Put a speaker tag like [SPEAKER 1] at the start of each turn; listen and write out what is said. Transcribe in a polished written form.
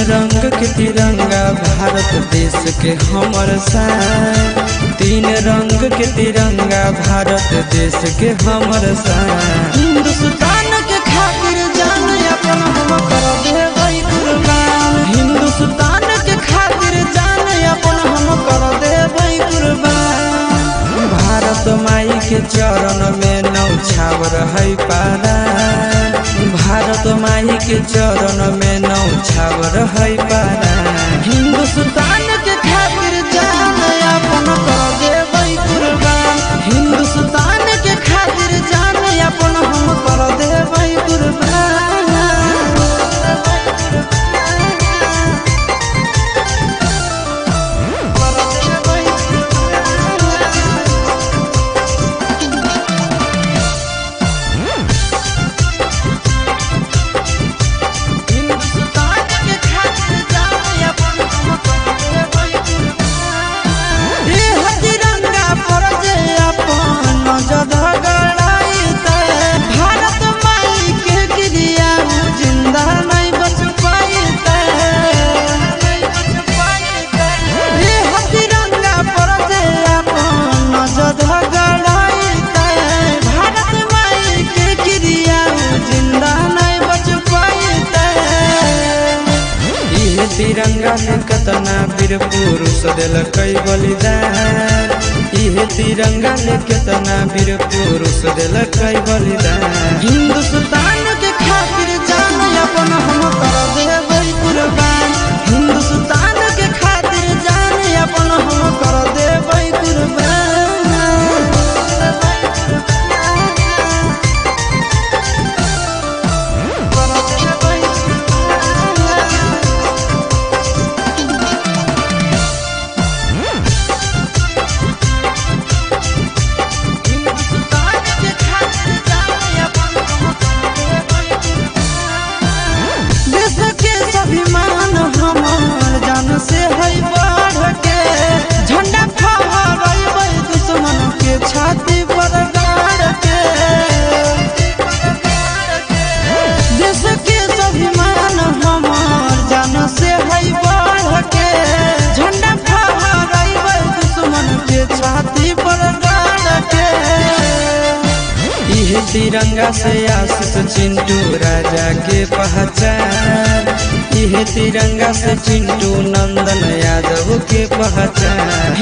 [SPEAKER 1] रंग के तिरंगा भारत देश के हमर शान। तीन रंग के तिरंगा भारत देश के हमर शान। हिंदुस्तान के खातिर जान अपन हम कर देबै कुर्बान। हिंदुस्तान के खातिर जान अपन हम कर देबै कुर्बान। भारत माई के चरण में नौछावर है पारान। भारत माई के चरण में नौछावर है पारान। हिंदुस्तान के खातिर जान अपन कर देबै कुर्बान। हिंदुस्तान के खातिर जान अपन हम कर देबै कुर्बान। तिरंगा में कतना वीर पुरुष दिलकै बलिदान। इहे तिरंगा में केतना वीर पुरुष दिलकै बलिदान। हिंदुस्तान के खातिर जान अपन हम कर देबै कुर्बान। हिंदुस्तान के खातिर जान अपन हम कर देबै कुर्बान। अभिमान हमार जान से है बढ़ के। झंडा फहराइबै दुश्मन के छाती पर गाड़ के। देश के स्वाभिमान हमार जान से है बढ़ के। झंडा फहराइबै दुश्मन के छाती पर गाड़ के। इहे तिरंगा से आशीष चिंटू राजा के पहचान। इहे तिरंगा से चिंटू नंदन यादव के पहचान।